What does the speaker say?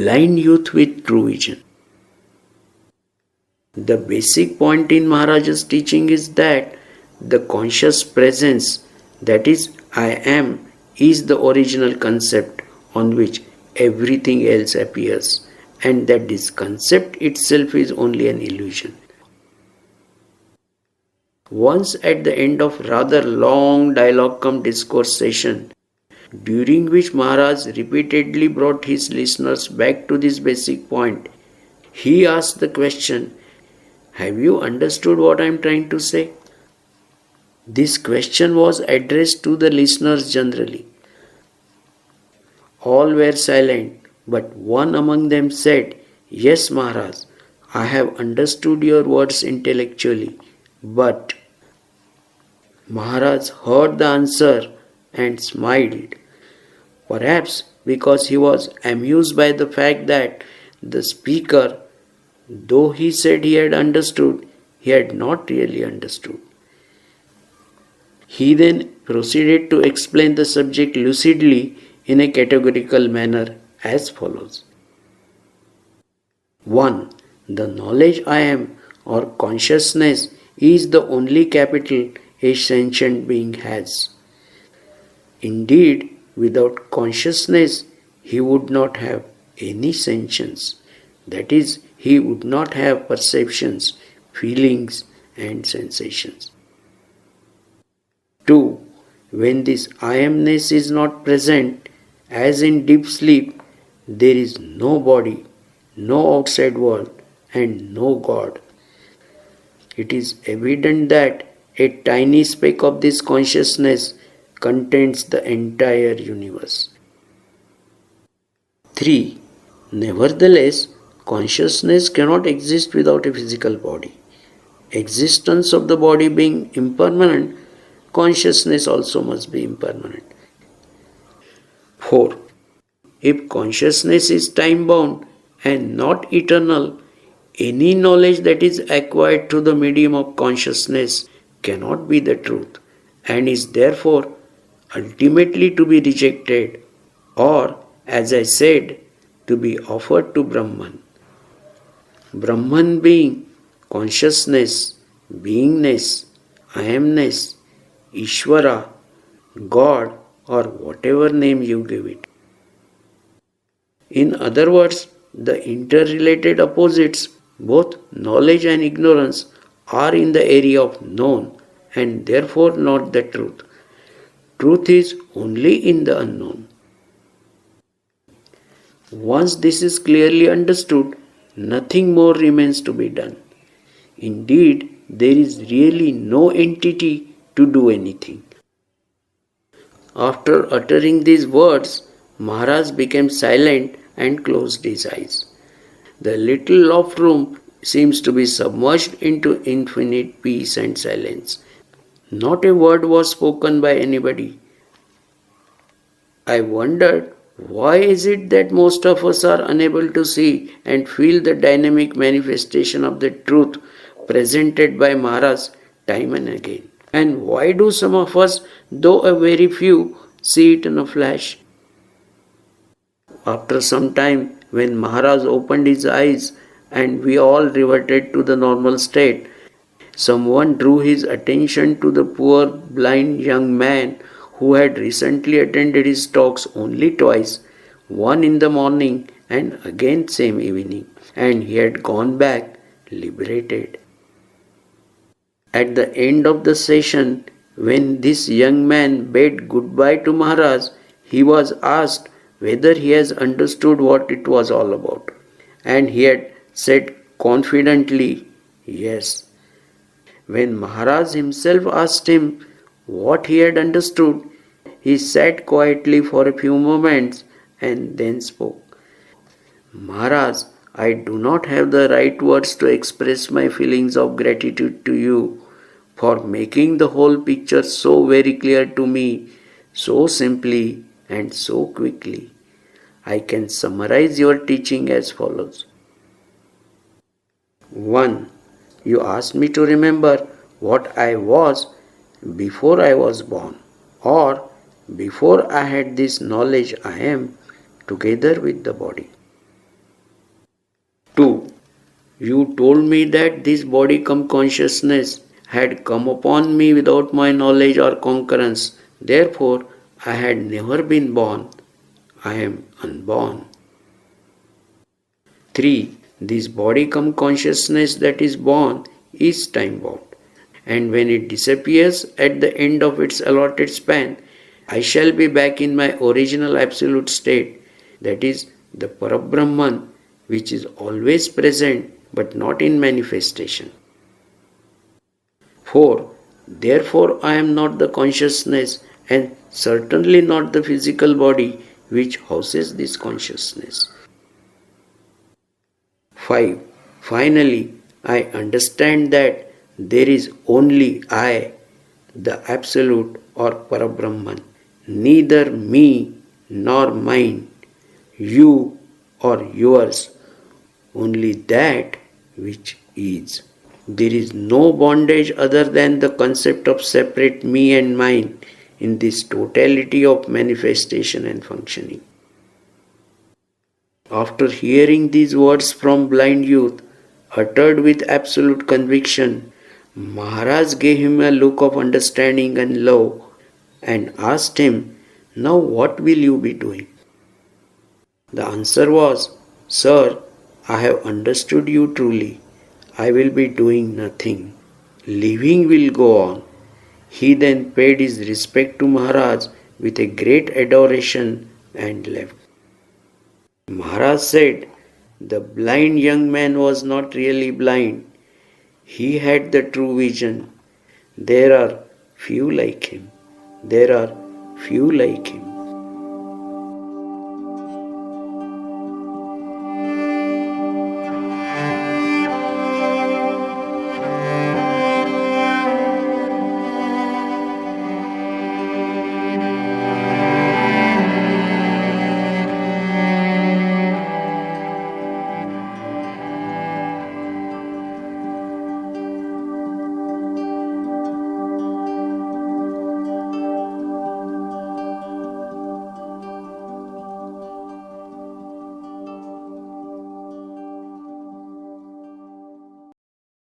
blind youth with true vision. The basic point in Maharaj's teaching is that the conscious presence, that is, I am, is the original concept on which everything else appears, and that this concept itself is only an illusion. Once at the end of rather long dialogue-cum-discourse session, during which Maharaj repeatedly brought his listeners back to this basic point, he asked the question, "Have you understood what I am trying to say?" This question was addressed to the listeners generally. All were silent, but one among them said, "Yes, Maharaj, I have understood your words intellectually, but..." Maharaj heard the answer and smiled, perhaps because he was amused by the fact that the speaker, though he said he had understood, he had not really understood. He then proceeded to explain the subject lucidly in a categorical manner as follows. 1. The knowledge I am or consciousness is the only capital a sentient being has. Indeed, without consciousness, he would not have any sentience. That is, he would not have perceptions, feelings, and sensations. 2. When this I amness is not present, as in deep sleep, there is no body, no outside world, and no God. It is evident that a tiny speck of this consciousness contains the entire universe. 3. Nevertheless, consciousness cannot exist without a physical body. Existence of the body being impermanent, consciousness also must be impermanent. 4. If consciousness is time-bound and not eternal, any knowledge that is acquired through the medium of consciousness cannot be the truth and is therefore ultimately to be rejected or, as I said, to be offered to Brahman. Brahman being consciousness, beingness, I amness, Ishvara, God, or whatever name you give it. In other words, the interrelated opposites, both knowledge and ignorance, are in the area of known and therefore not the truth. Truth is only in the unknown. Once this is clearly understood, nothing more remains to be done. Indeed, there is really no entity to do anything. After uttering these words, Maharaj became silent and closed his eyes. The little loft room seems to be submerged into infinite peace and silence. Not a word was spoken by anybody. I wondered, why is it that most of us are unable to see and feel the dynamic manifestation of the truth presented by Maharaj time and again? And why do some of us, though a very few, see it in a flash? After some time, when Maharaj opened his eyes and we all reverted to the normal state, someone drew his attention to the poor blind young man who had recently attended his talks only twice, one in the morning and again same evening, and he had gone back liberated. At the end of the session, when this young man bade goodbye to Maharaj, he was asked whether he has understood what it was all about, and he had said confidently, yes. When Maharaj himself asked him what he had understood, he sat quietly for a few moments and then spoke. Maharaj, I do not have the right words to express my feelings of gratitude to you for making the whole picture so very clear to me, so simply and so quickly. I can summarize your teaching as follows. 1. You asked me to remember what I was before I was born, or before I had this knowledge I am, together with the body. 2. You told me that this body come consciousness had come upon me without my knowledge or concurrence. Therefore, I had never been born. I am unborn. 3. This body come consciousness that is born is time bound. And when it disappears at the end of its allotted span, I shall be back in my original absolute state, that is, the Parabrahman, which is always present but not in manifestation. 4. Therefore, I am not the consciousness and certainly not the physical body which houses this consciousness. 5. Finally, I understand that there is only I, the Absolute or Parabrahman, neither me nor mine, you or yours, only that which is. There is no bondage other than the concept of separate me and mine in this totality of manifestation and functioning. After hearing these words from blind youth, uttered with absolute conviction, Maharaj gave him a look of understanding and love and asked him, "Now what will you be doing?" The answer was, "Sir, I have understood you truly. I will be doing nothing. Living will go on." He then paid his respect to Maharaj with a great adoration and left. Maharaj said, the blind young man was not really blind. He had the true vision. There are few like him. There are few like him.